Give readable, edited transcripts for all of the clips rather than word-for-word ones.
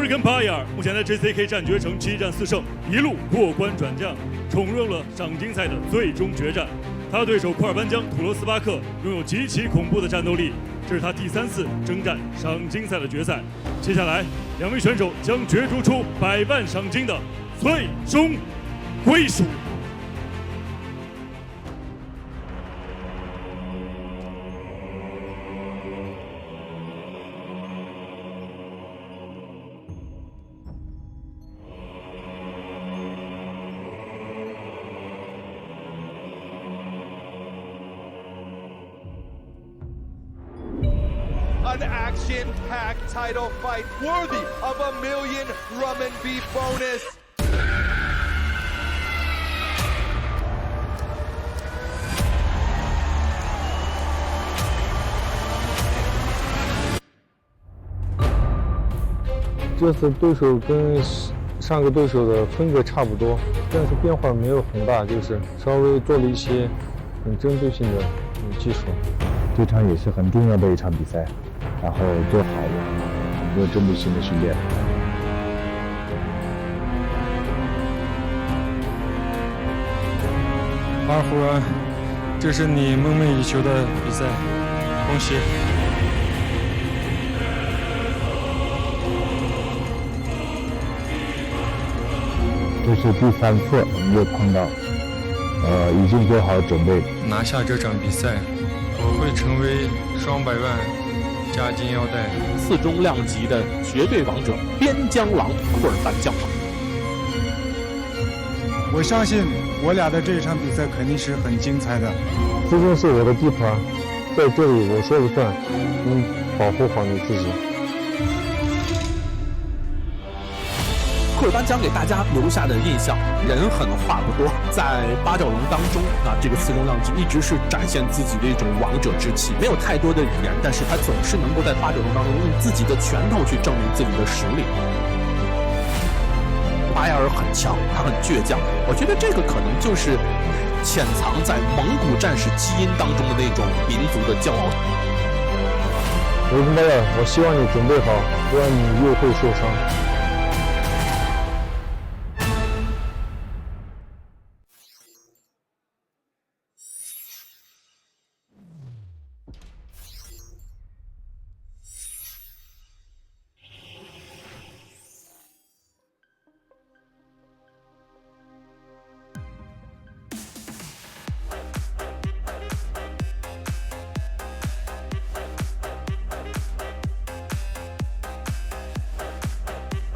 Urgenbayar 目前在 JCK 战决成7战4胜，一路过关转将，冲入了赏金赛的最终决战。他的对手库尔班江土罗斯巴克拥有极其恐怖的战斗力，这是他第3次征战赏金赛的决赛。接下来，两位选手将角逐出100万赏金的最终归属。An action-packed title fight worthy of $1 million RMB bonus.这次对手跟上个对手的风格差不多，但是变化没有很大，就是稍微做了一些很针对性的技术。这场也是很重要的一场比赛。然后做好很多针对性的训练。阿虎，这是你梦寐以求的比赛，恭喜！这是第3次我们又碰到，已经做好准备。拿下这场比赛，我会成为双100万。加金腰带4中量级的绝对王者边疆狼库尔班江。我相信我俩的这一场比赛肯定是很精彩的。这中是我的地盘，在这里我说了算，保护好你自己。库尔班江给大家留下的印象，人狠话不多，在八角笼当中这个4中量级一直是展现自己的一种王者之气，没有太多的语言，但是他总是能够在八角笼当中用自己的拳头去证明自己的实力。巴亚尔很强，他很倔强，我觉得这个可能就是潜藏在蒙古战士基因当中的那种民族的骄傲。Urgenbayar，我希望你准备好，不然你又会受伤。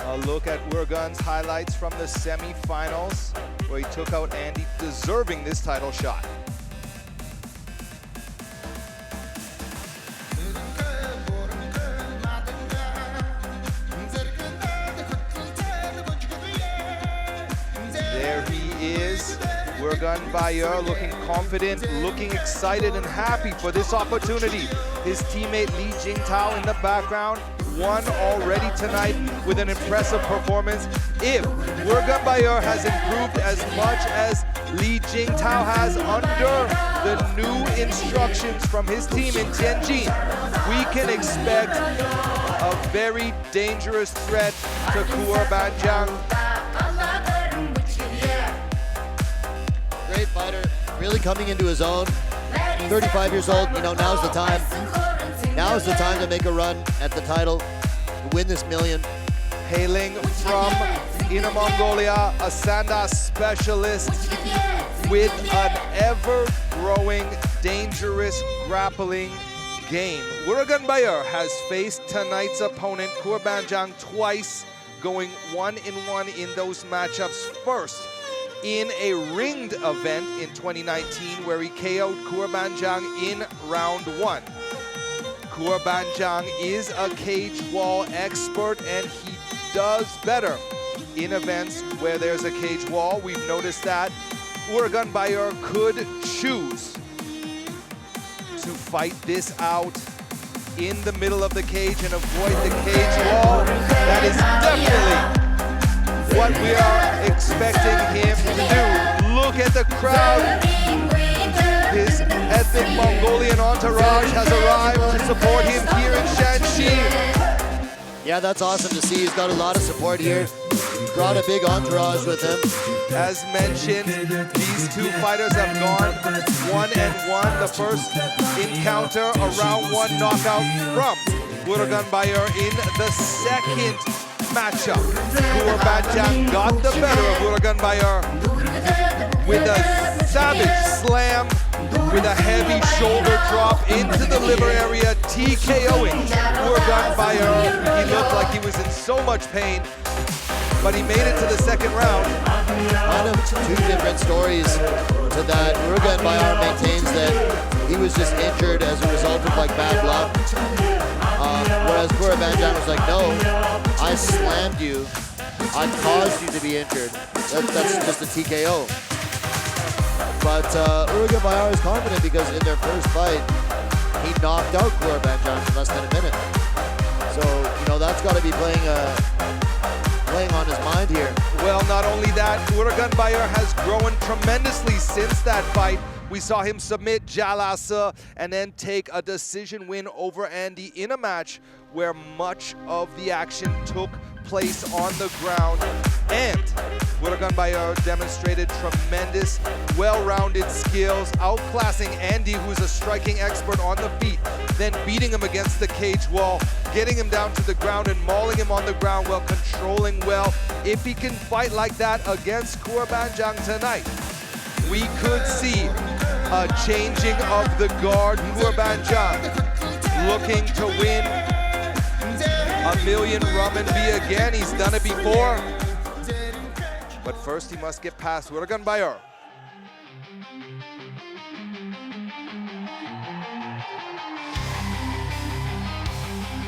A look at Urgen's highlights from the semi-finals, where he took out Andy, deserving this title shot. There he is, Urgenbayar, looking confident, looking excited and happy for this opportunity. His teammate Li Jingtao in the background, won already tonight with an impressive performance. If Urgenbayar has improved as much as Li Jingtao has under the new instructions from his team in Tianjin, we can expect a very dangerous threat to Kuerbanjiang. Great fighter, really coming into his own. 35 years old, now's the time. Now is the time to make a run at the title, to win this $1 million. Hailing from Inner Mongolia, a Sanda specialist with an ever-growing, dangerous grappling game. Urgenbayar has faced tonight's opponent, Kuerbanjiang, twice, going 1-1 in those matchups. First, in a ringed event in 2019, where he KO'd Kuerbanjiang in round 1. Kuerbanjiang is a cage wall expert, and he does better in events where there's a cage wall. We've noticed that Urgenbayar could choose to fight this out in the middle of the cage and avoid the cage wall. That is definitely what we are expecting him to do. Look at the crowd. His ethnic Mongolian entourage has arrived to support him here in Shanxi. Yeah, that's awesome to see. He's got a lot of support here. Brought a big entourage with him. As mentioned, these two fighters have gone 1-1. The first encounter, a round 1 knockout from Urgenbayar in the second matchup. Kuerbanjiang got the better of Urgenbayar with a savage slam, with a heavy shoulder drop into the liver area, TKOing Urgenbayar. He looked like he was in so much pain, but he made it to the second round. Kind of two different stories to that. Urgenbayar maintains that he was just injured as a result of like bad luck. Whereas Kuerbanjiang was like, no, I slammed you. I caused you to be injured. That's just a TKO. But Urgenbayar is confident because in their first fight, he knocked out Kuerbanjiang in less than a minute. So, you know, that's got to be playing on his mind here. Well, not only that, Urgenbayar has grown tremendously since that fight. We saw him submit Jalasa and then take a decision win over Andy in a match where much of the action took place on the ground. And Urgenbayar demonstrated tremendous, well-rounded skills, outclassing Andy, who's a striking expert on the feet, then beating him against the cage wall, getting him down to the ground and mauling him on the ground while controlling well. If he can fight like that against Kuerbanjiang tonight, we could see a changing of the guard. Kuerbanjiang looking to win $1 million renminbi again. He's done it before. But first he must get past Urgenbayar.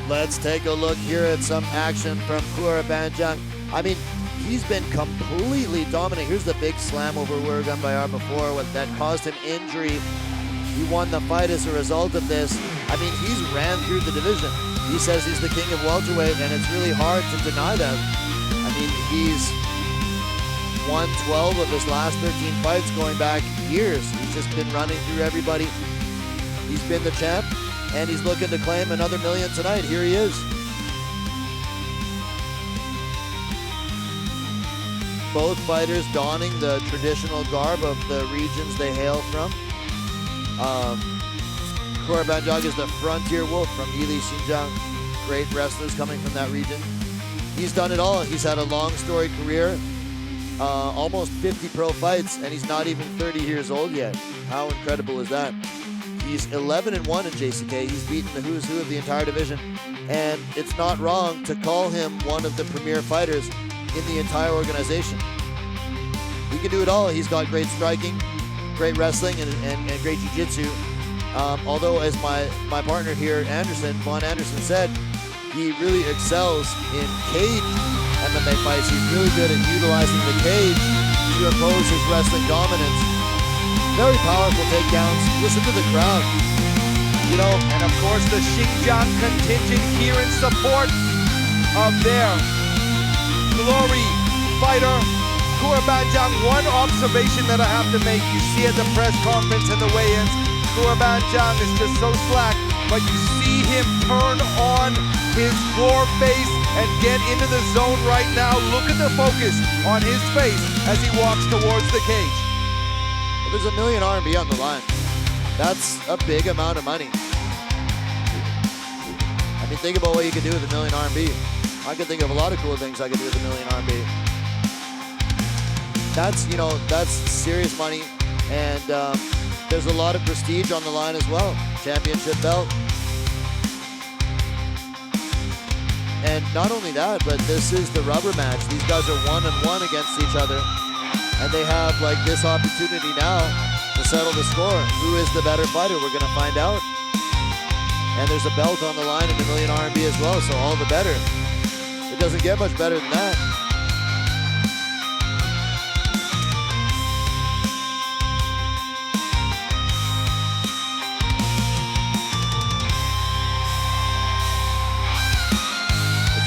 Let's take a look here at some action from Kuerbanjiang. I mean, he's been completely dominant. Here's the big slam over Urgenbayar before that caused him injury. He won the fight as a result of this. I mean, he's ran through the division. He says he's the king of welterweight, and it's really hard to deny that. I mean, he's won 12 of his last 13 fights going back years. He's just been running through everybody. He's been the champ, and he's looking to claim another $1 million tonight. Here he is. Both fighters donning the traditional garb of the regions they hail from. Kuerbanjiang is the frontier wolf from Yili, Xinjiang. Great wrestlers coming from that region. He's done it all. He's had a long storied career, almost 50 pro fights, and he's not even 30 years old yet. How incredible is that? He's 11-1 in JCK. He's beaten the who's who of the entire division. And it's not wrong to call him one of the premier fighters in the entire organization. He can do it all. He's got great striking, great wrestling, and great jiu-jitsu. Although, as my partner here, Vaughn Anderson said, he really excels in cage MMA fights. He's really good at utilizing the cage to oppose his wrestling dominance. Very powerful takedowns. Listen to the crowd. You know, and of course the Xinjiang contingent here in support of their glory fighter, Kuerbanjiang. One observation that I have to make, you see at the press conference and the weigh-ins, Kuerbanjiang is just so slack, but you see him turn on his war face and get into the zone right now. Look at the focus on his face as he walks towards the cage. Well, there's $1 million RMB on the line. That's a big amount of money. I mean, think about what you can do with $1 million RMB. I can think of a lot of cool things I could do with $1 million RMB. That's, you know, that's serious money, and there's a lot of prestige on the line as well. Championship belt. And not only that, but this is the rubber match. These guys are 1-1 against each other. And they have like this opportunity now to settle the score. Who is the better fighter? We're gonna find out. And there's a belt on the line and $1 million RMB as well, so all the better. It doesn't get much better than that.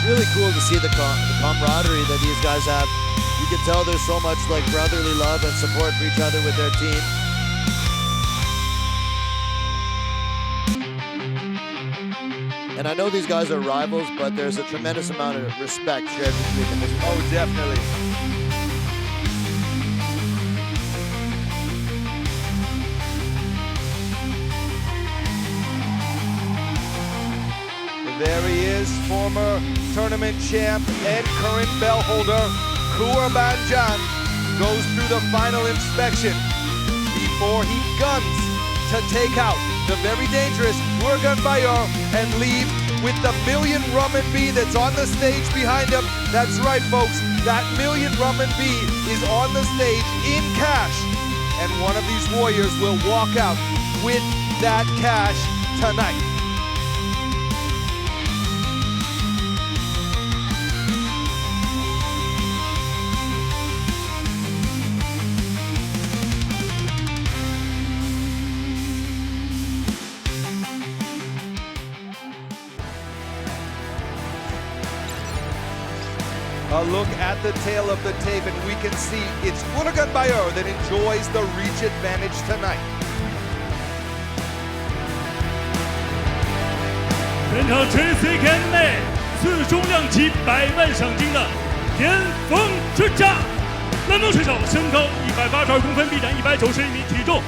Really cool to see the camaraderie that these guys have. You can tell there's so much like brotherly love and support for each other with their team. And I know these guys are rivals, but there's a tremendous amount of respect shared between them as well. Oh, definitely. There he is, former tournament champ and current bell holder, Kuerbanjiang, goes through the final inspection before he guns to take out the very dangerous Urgenbayar and leave with the million renminbi that's on the stage behind him. That's right, folks, that million renminbi is on the stage in cash, and one of these warriors will walk out with that cash tonight. A look at the tail of the tape, and we can see it's Urgenbayar that enjoys the reach advantage tonight. 本场 JCK 内次重量级100万赏金的巅峰之战，蓝方选手身高182公分，臂展191米，体重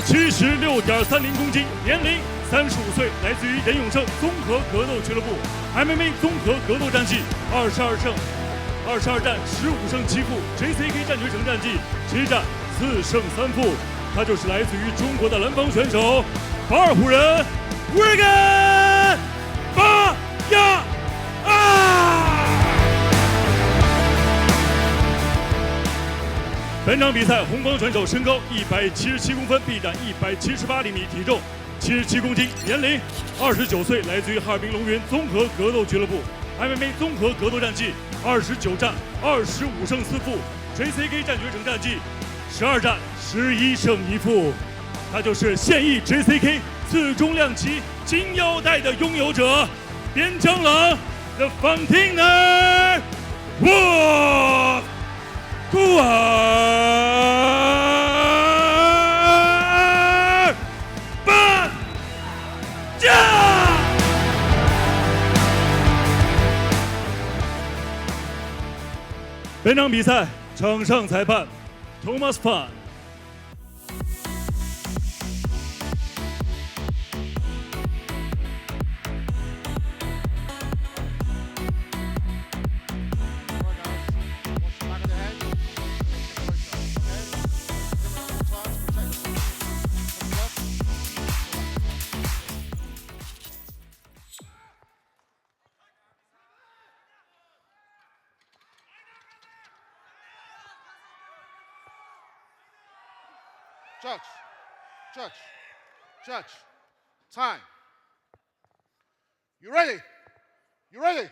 76.30公斤，年龄35岁，来自于任永胜综合格斗俱乐部 ，MMA 综合格斗战绩22战15胜7负 ，JCK 战决城战绩7战4胜3负。他就是来自于中国的蓝方选手巴尔虎人Urgenbayar。本场比赛，红方选手身高177公分，臂展178厘米，体重77公斤，年龄29岁，来自于哈尔滨龙云综合格斗俱乐部 ，MMA 综合格斗战绩29战25胜4负 ，JCK 战决城战绩12战11胜1负。他就是现役 JCK 次重量级金腰带的拥有者，边疆狼 The Fountainer Kuerbanjiang。本场比赛场上裁判 Thomas Fan。Judge, time. You ready? You ready?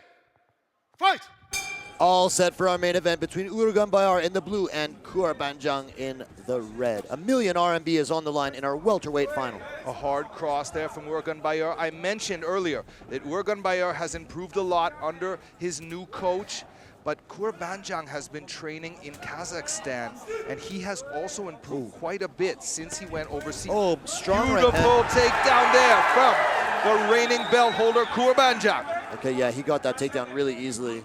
Fight! All set for our main event between Urgenbayar in the blue and Kuerbanjiang in the red. $1 million RMB is on the line in our welterweight final. A hard cross there from Urgenbayar. I mentioned earlier that Urgenbayar has improved a lot under his new coach, but Kuerbanjiang has been training in Kazakhstan, and he has also improved quite a bit since he went overseas. Oh, strong right Beautiful hand. takedown there from the reigning belt holder, Kuerbanjiang. Okay, yeah, he got that takedown really easily.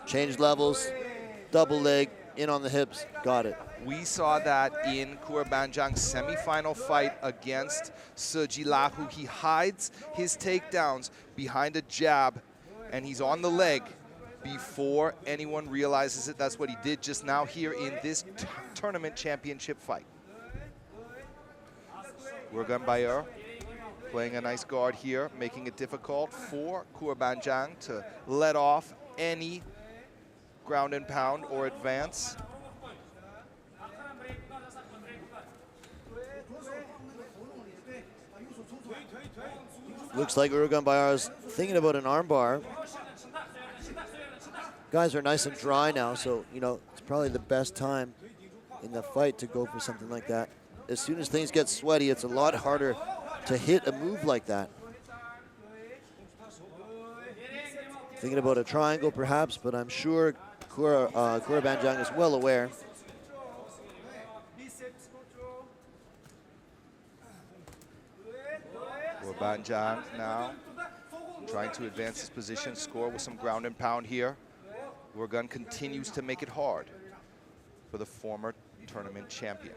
Changed levels, double leg, in on the hips, got it. We saw that in Kuerbanjiang's semifinal fight against Sejilahu. He hides his takedowns behind a jab, and he's on the leg before anyone realizes it. That's what he did just now here in this tournament championship fight. Urgenbayar playing a nice guard here, making it difficult for Kuerbanjiang to let off any ground and pound or advance. Looks like Urgenbayar is thinking about an armbar. Guys are nice and dry now, so, you know, it's probably the best time in the fight to go for something like that. As soon as things get sweaty, it's a lot harder to hit a move like that. Thinking about a triangle, perhaps, but I'm sure Kuerbanjiang is well aware. Kuerbanjiang now trying to advance his position, score with some ground and pound here. Urgen continues to make it hard for the former tournament champion.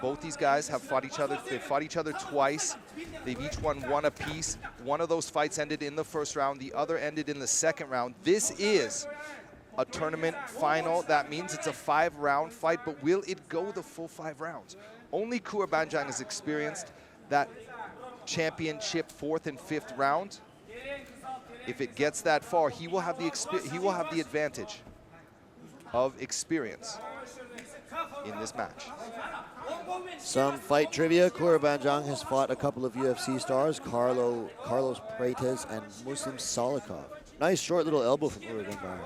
Both these guys have fought each other. They've fought each other twice. They've each won one apiece. One of those fights ended in the first round. The other ended in the second round. This is a tournament final. That means it's a 5-round fight, but will it go the full 5 rounds? Only Kuerbanjiang has experienced that championship 4th and 5th round. If it gets that far, he will have the advantage of experience in this match. Some fight trivia: Kuerbanjiang has fought a couple of UFC stars, Carlos Prates and Muslim Salikov. Nice short little elbow from Urgenbayar.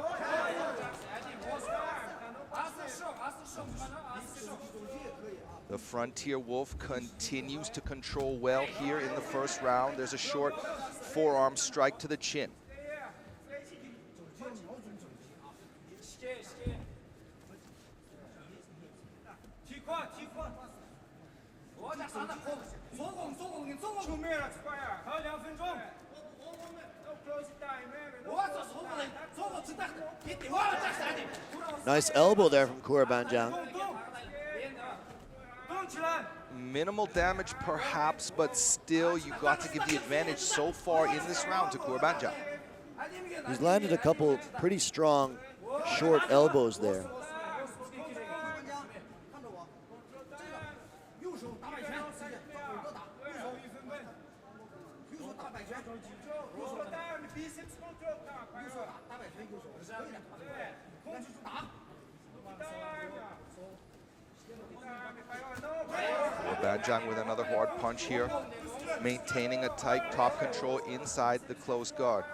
The Frontier Wolf continues to control well here in the first round. There's a short forearm strike to the chin. Nice elbow there from Kuerbanjiang. Minimal damage perhaps, but still you got to give the advantage so far in this round to Kuerbanjiang. He's landed a couple pretty strong short elbows there. Kuerbanjiang with another hard punch here, maintaining a tight top control inside the closed guard.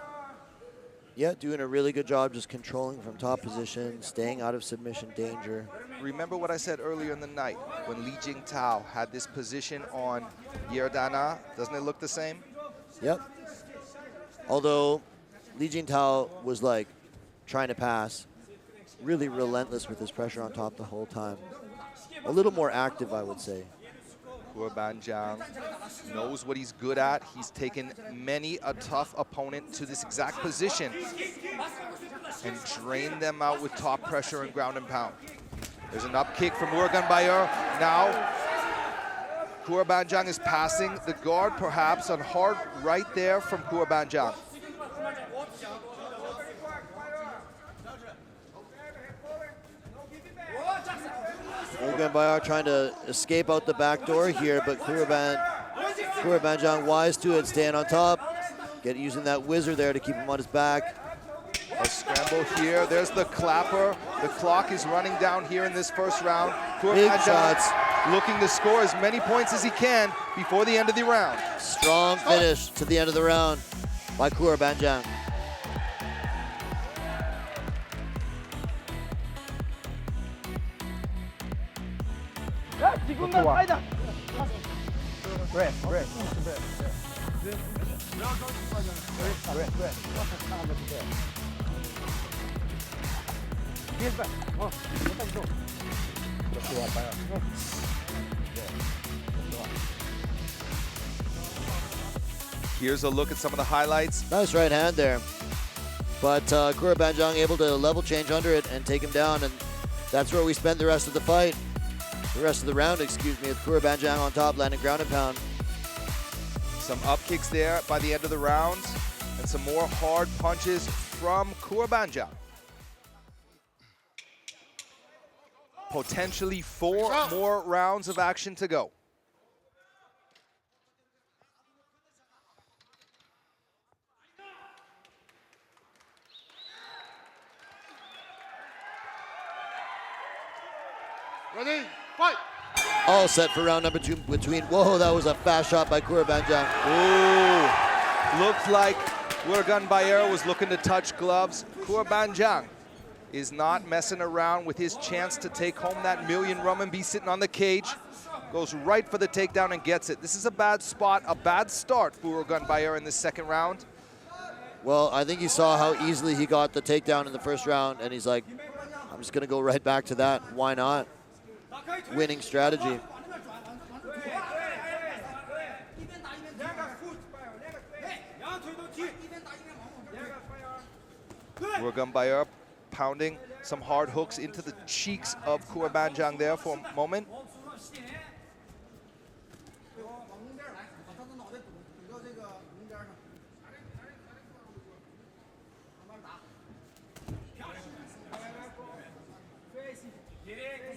Yeah, doing a really good job just controlling from top position, staying out of submission danger. Remember what I said earlier in the night when Li Jingtao had this position on Yerdana? Doesn't it look the same? Yep. Although Li Jingtao was like trying to pass, really relentless with his pressure on top the whole time. A little more active, I would say. Kuerbanjiang knows what he's good at. He's taken many a tough opponent to this exact position and drained them out with top pressure and ground and pound. There's an up kick from Urgenbayar. Now, Kuerbanjiang is passing the guard perhaps on hard right there from Kuerbanjiang. Urgenbayar trying to escape out the back door here, but Kuerbanjiang wise to it, staying on top, using that whizzer there to keep him on his back. A scramble here. There's the clapper. The clock is running down here in this first round. Big shots. Looking to score as many points as he can before the end of the round. Strong finish to the end of the round by Kuerbanjiang. Here's a look at some of the highlights. Nice right hand there. But Kuerbanjiang able to level change under it and take him down, and that's where we spent the rest of the fight. The rest of the round, excuse me, with Kuerbanjiang on top, landing ground and pound. Some up kicks there by the end of the round, and some more hard punches from Kuerbanjiang. Potentially 4 more rounds of action to go. Ready, fight! All set for round number 2 between, whoa, that was a fast shot by Kuerbanjiang. Ooh, looked like Urgenbayar was looking to touch gloves. Kuerbanjiang is not messing around with his chance to take home that million RMB sitting on the cage. Goes right for the takedown and gets it. This is a bad spot, a bad start for Urgenbayar in the second round. Well, I think he saw how easily he got the takedown in the first round, and he's like, I'm just gonna go right back to that. Why not? Winning strategy. Urgenbayar pounding some hard hooks into the cheeks of Kuerbanjiang there for a moment.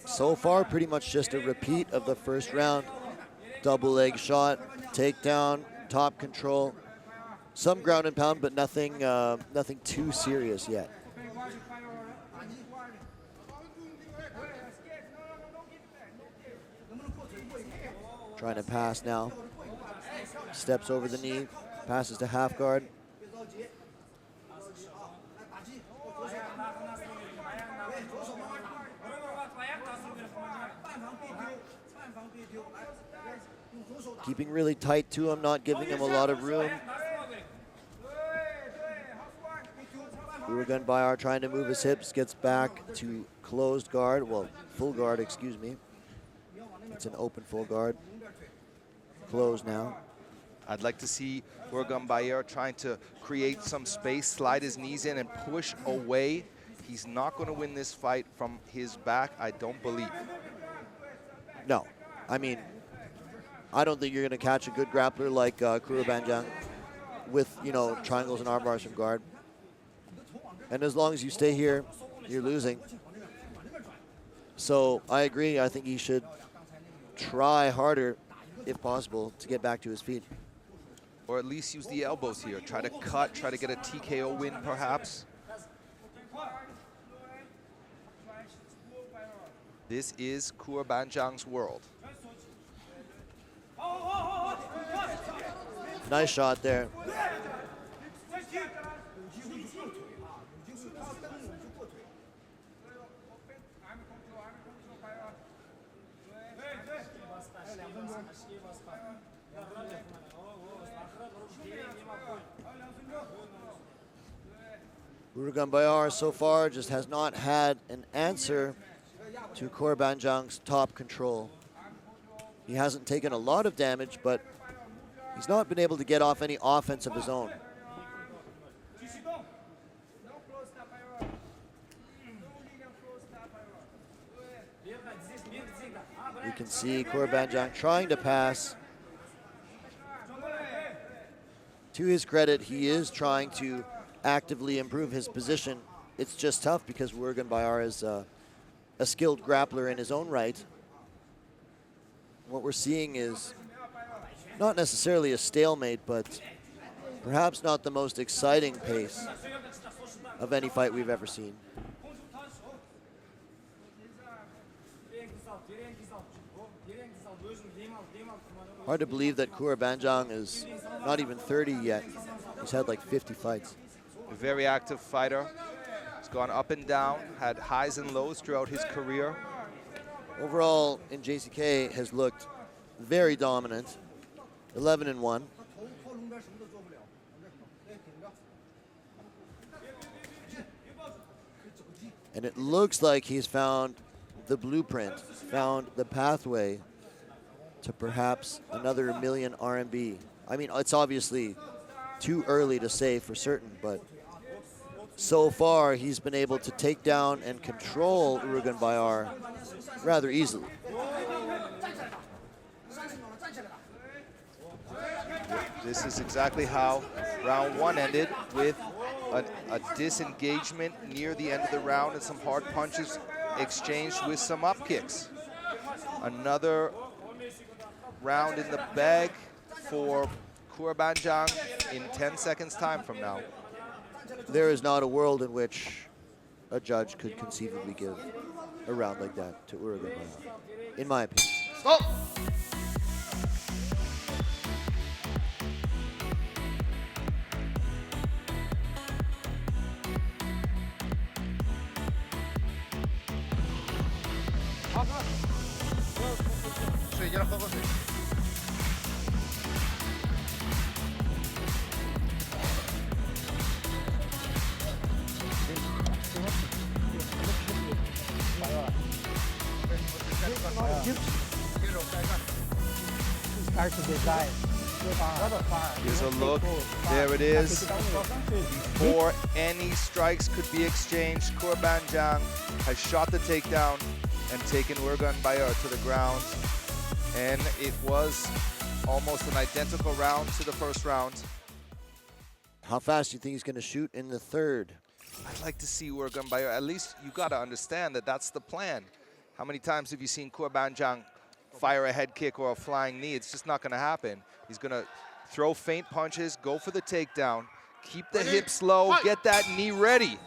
So far, pretty much just a repeat of the first round. Double leg shot, takedown, top control. Some ground and pound, but nothing, nothing too serious yet. Trying to pass now. Steps over the knee, passes to half guard. Keeping really tight to him, not giving him a lot of room. Urgenbayar trying to move his hips, gets back to closed guard, well, full guard, excuse me. It's an open full guard. Closed now. I'd like to see Urgenbayar trying to create some space, slide his knees in and push away. He's not going to win this fight from his back, I don't believe. No, I mean, I don't think you're going to catch a good grappler like Kuerbanjiang with, you know, triangles and arm bars from guard. And as long as you stay here, you're losing. So I agree. I think he should try harder, if possible, to get back to his feet. Or at least use the elbows here. Try to cut, try to get a TKO win, perhaps. This is Kuerbanjiang's world. Nice shot there. Urgenbayar so far just has not had an answer to Kuerbanjiang's top control. He hasn't taken a lot of damage, but he's not been able to get off any offense of his own. You can see Kuerbanjiang trying to pass. To his credit, he is trying to actively improve his position. It's just tough because Urgenbayar is a skilled grappler in his own right. What we're seeing is not necessarily a stalemate, but perhaps not the most exciting pace of any fight we've ever seen. Hard to believe that Kuerbanjiang is not even 30 yet. He's had like 50 fights. A very active fighter. He's gone up and down, had highs and lows throughout his career. Overall, in JCK, has looked very dominant. 11-1. And it looks like he's found the blueprint, found the pathway to perhaps another million RMB. I mean, it's obviously too early to say for certain, but so far he's been able to take down and control Urgenbayar rather easily. This is exactly how round one ended, with a disengagement near the end of the round and some hard punches exchanged with some up kicks. Another round in the bag for Kuerbanjiang in 10 seconds time from now. There is not a world in which a judge could conceivably give a round like that to Urgenbayar, in my opinion. Stop! Start to desire. Here's a look. There it is. Before any strikes could be exchanged, Kuerbanjiang has shot the takedown and taken Urgenbayar to the ground. And it was almost an identical round to the first round. How fast do you think he's going to shoot in the third? I'd like to see Urgenbayar. At least you got to understand that that's the plan. How many times have you seen Kuerbanjiang fire a head kick or a flying knee? It's just not going to happen. He's going to throw feint punches, go for the takedown, keep the hips low, get that knee ready.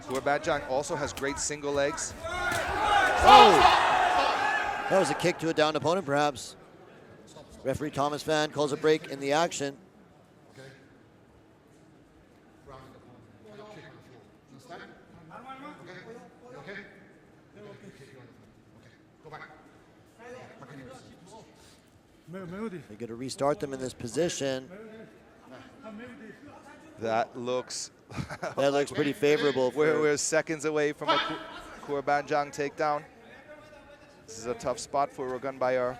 Kuerbanjiang also has great single legs. Oh! That was a kick to a downed opponent, perhaps. Referee Thomas Fan calls a break in the action. They're going to restart them in this position. That looks pretty favorable. We're seconds away from a Kuerbanjiang takedown. This is a tough spot for Urgenbayar.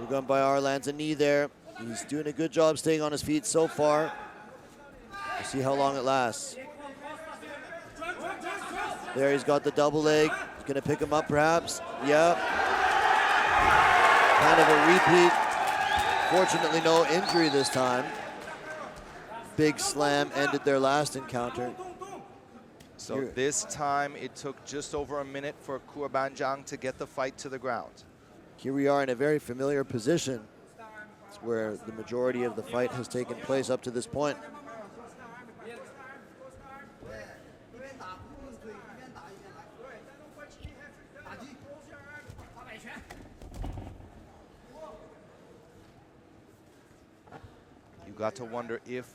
Urgenbayar lands a knee there. He's doing a good job staying on his feet so far. We'll see how long it lasts. There, he's got the double leg. He's going to pick him up, perhaps. Yep. Kind of a repeat. Fortunately, no injury this time. Big slam ended their last encounter. So this time, it took just over a minute for Kuerbanjiang to get the fight to the ground. Here we are in a very familiar position. It's where the majority of the fight has taken place up to this point. You got to wonder if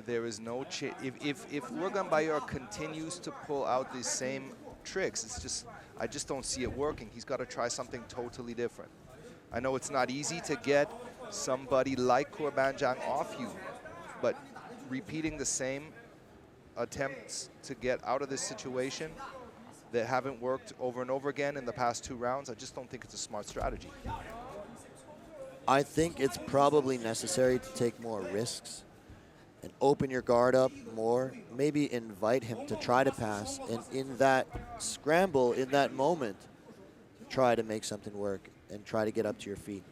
there is no if Urgenbayar continues to pull out these same tricks, it's just I just don't see it working. He's got to try something totally different. I know it's not easy to get somebody like Kuerbanjiang off you, but repeating the same attempts to get out of this situation that haven't worked over and over again in the past 2 rounds, I just don't think it's a smart strategy. I think it's probably necessary to take more risks and open your guard up more, maybe invite him to try to pass, and in that scramble, in that moment, try to make something work and try to get up to your feet.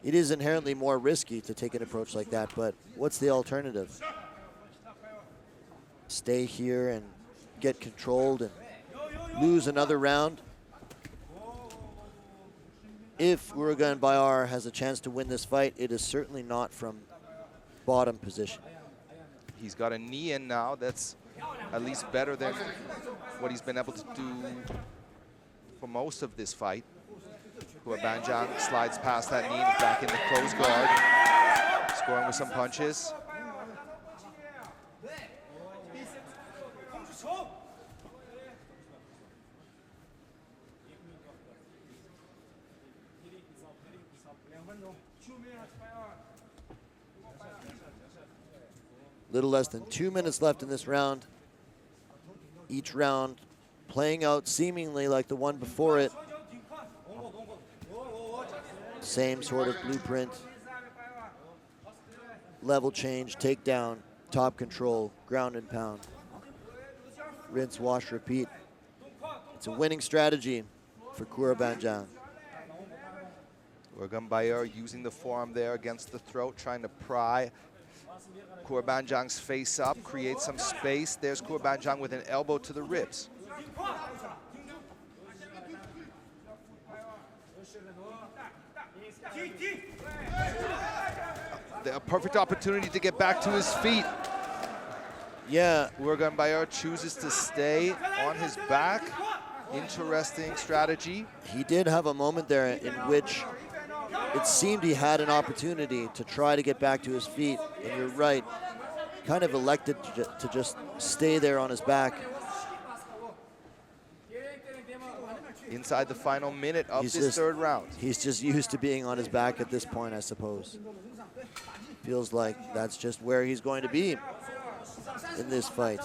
It is inherently more risky to take an approach like that, but what's the alternative? Stay here and get controlled and lose another round? If Urgenbayar has a chance to win this fight, it is certainly not from bottom position. He's got a knee in now that's at least better than what he's been able to do for most of this fight. Kuerbanjiang slides past that knee and is back in the closed guard, scoring with some punches. Little less than 2 minutes left in this round. Each round playing out seemingly like the one before it. Same sort of blueprint. Level change, takedown, top control, ground and pound. Rinse, wash, repeat. It's a winning strategy for Kuerbanjiang. Urgenbayar using the forearm there against the throat, trying to pry Kuerbanjiang's face up, create some space. There's Kuerbanjiang with an elbow to the ribs. A perfect opportunity to get back to his feet. Yeah. Urgenbayar chooses to stay on his back. Interesting strategy. He did have a moment there in which it seemed he had an opportunity to try to get back to his feet, and you're right, kind of elected to just stay there on his back. Inside the final minute of this third round. He's just used to being on his back at this point, I suppose. Feels like that's just where he's going to be. in this fight.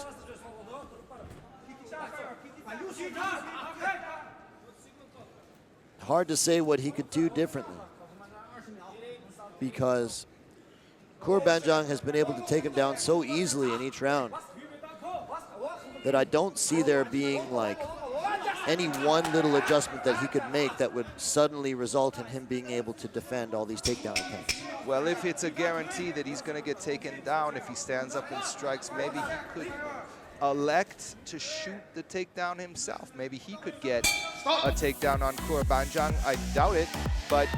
Hard to say what he could do differently, because Kuerbanjiang has been able to take him down so easily in each round that I don't see there being like any one little adjustment that he could make that would suddenly result in him being able to defend all these takedown attempts. Well, if it's a guarantee that he's going to get taken down if he stands up and strikes, maybe he could elect to shoot the takedown himself. Maybe he could get a takedown on Kuerbanjiang. I doubt it, but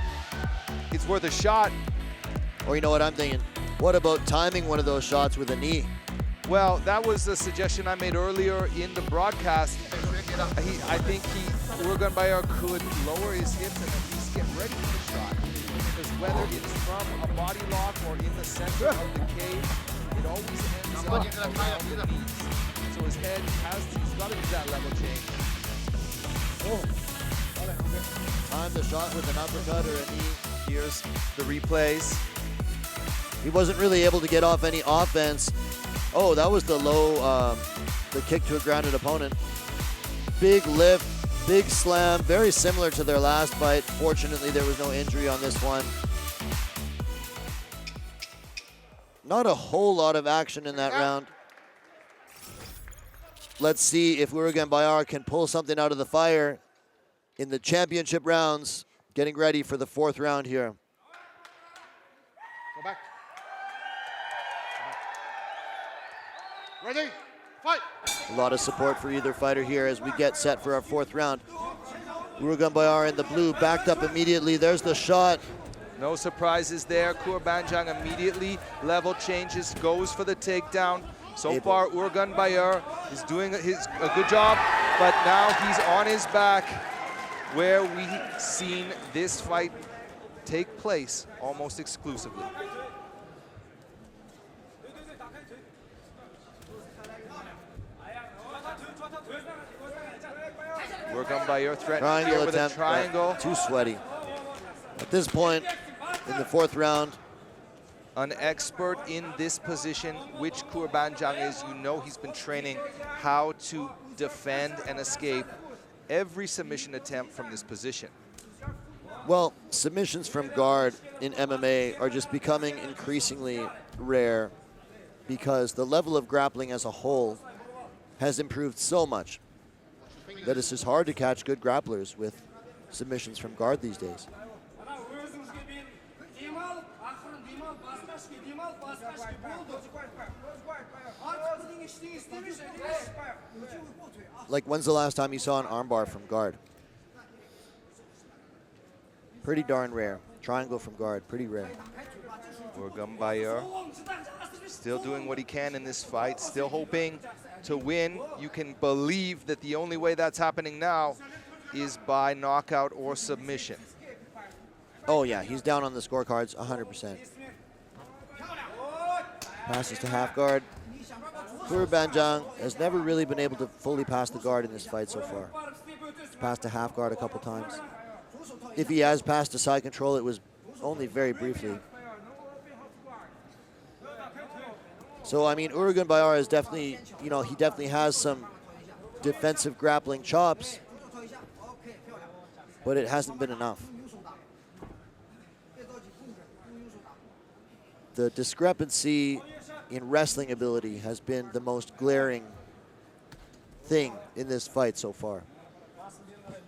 it's worth a shot. Or you know what I'm thinking? What about timing one of those shots with a knee? Well, that was a suggestion I made earlier in the broadcast. I think Urgenbayar could lower his hips and at least get ready for the shot. Because whether it's from a body lock or in the center of the cage, it always ends up around the knees. So his head he's got to do that level change. Time the shot with an uppercut or a knee. Here's the replays. He wasn't really able to get off any offense. Oh, that was the low, the kick to a grounded opponent. Big lift, big slam, very similar to their last fight. Fortunately, there was no injury on this one. Not a whole lot of action in that round. Let's see if Urgenbayar can pull something out of the fire in the championship rounds. Getting ready for the fourth round here. Go back. Ready? Fight! A lot of support for either fighter here as we get set for our fourth round. Urgenbayar in the blue, backed up immediately. There's the shot. No surprises there. Kuerbanjiang immediately level changes, goes for the takedown. So far, Urgenbayar is doing a good job, but now he's on his back, where we've seen this fight take place almost exclusively. Urgenbayar threatening here with a triangle. Too sweaty. At this point in the fourth round, an expert in this position, which Kuerbanjiang is. You know he's been training how to defend and escape every submission attempt from this position. Well, submissions from guard in MMA are just becoming increasingly rare because the level of grappling as a whole has improved so much that it's just hard to catch good grapplers with submissions from guard these days. Like, when's the last time you saw an armbar from guard? Pretty darn rare. Triangle from guard, pretty rare. Urgenbayar still doing what he can in this fight, still hoping to win. You can believe that the only way that's happening now is by knockout or submission. Oh yeah, he's down on the scorecards 100%. Passes to half guard. Kuerbanjiang has never really been able to fully pass the guard in this fight so far. He's passed to half guard a couple times. If he has passed to side control, it was only very briefly. So, I mean, Urgenbayar is definitely, you know, he definitely has some defensive grappling chops, but it hasn't been enough. The discrepancy in wrestling ability has been the most glaring thing in this fight so far.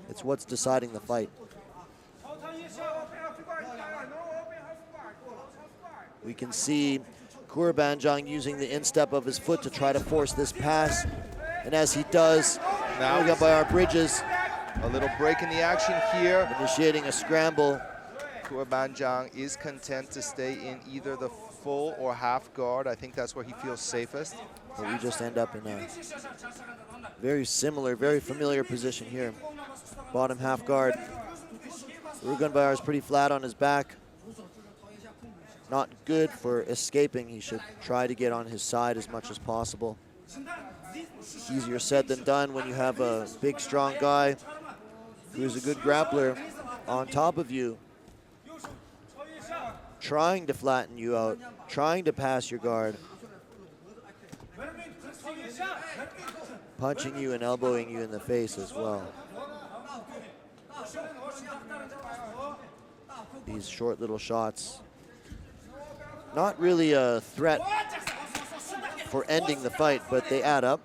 It's what's deciding the fight. We can see Kuerbanjiang using the instep of his foot to try to force this pass. And as he does, Urgenbayar bridges. A little break in the action here. Initiating a scramble. Kuerbanjiang is content to stay in either the full or half guard. I think that's where he feels safest. But we just end up in a very similar, very familiar position here. Bottom half guard. Urgenbayar is pretty flat on his back. Not good for escaping. He should try to get on his side as much as possible. Easier said than done when you have a big, strong guy who's a good grappler on top of you, trying to flatten you out, trying to pass your guard. punching you and elbowing you in the face as well. These short little shots, not really a threat for ending the fight, but they add up.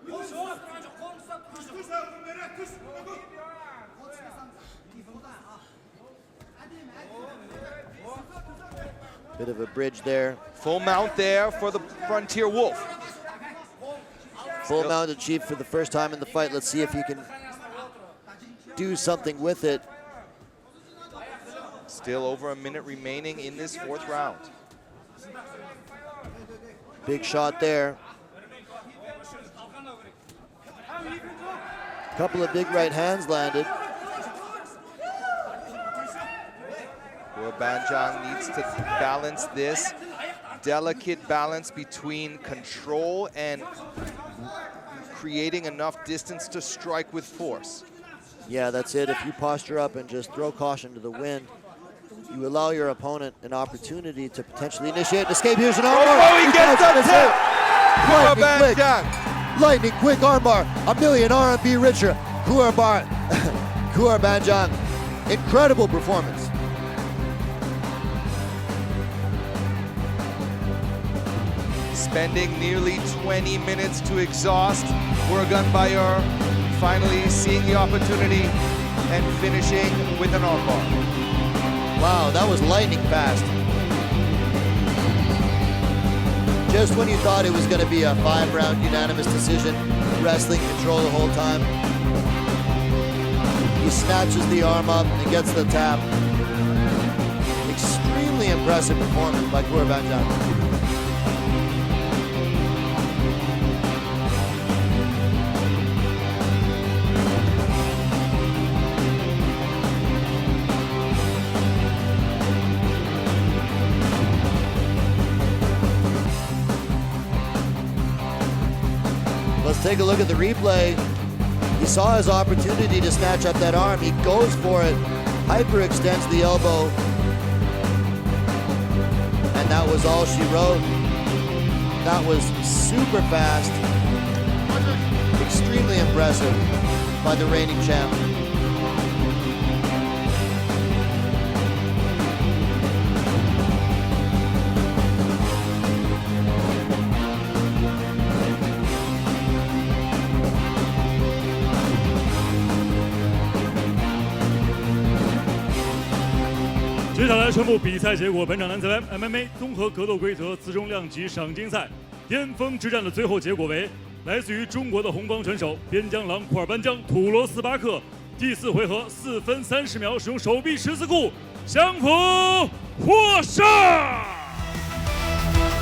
Bit of a bridge there. Full mount there for the Frontier Wolf. Full mount achieved for the first time in the fight. Let's see if he can do something with it. Still over a minute remaining in this 4th round. Big shot there. Couple of big right hands landed. Kuerbanjiang needs to balance this delicate balance between control and creating enough distance to strike with force. Yeah, that's it. If you posture up and just throw caution to the wind, you allow your opponent an opportunity to potentially initiate an escape. Here's an armbar. Oh, he gets the tip! Kuerbanjiang. Lightning quick armbar. A million RMB richer. Kuerbanjiang. Incredible performance. Spending nearly 20 minutes to exhaust. Urgenbayar finally seeing the opportunity and finishing with an armbar. Wow, that was lightning fast. Just when you thought it was going to be a 5-round unanimous decision, wrestling control the whole time, he snatches the arm up and gets the tap. Extremely impressive performance by Kuerbanjiang. Let's take a look at the replay. He saw his opportunity to snatch up that arm. He goes for it, hyperextends the elbow, and that was all she wrote. That was super fast, extremely impressive by the reigning champ.接下来宣布比赛结果。本场男子 MMA 综合格斗规则次中量级赏金赛巅峰之战的最后结果为来自于中国的红帮选手边疆狼库尔班江土罗斯巴克第4回合4分30秒使用手臂14固降服获胜。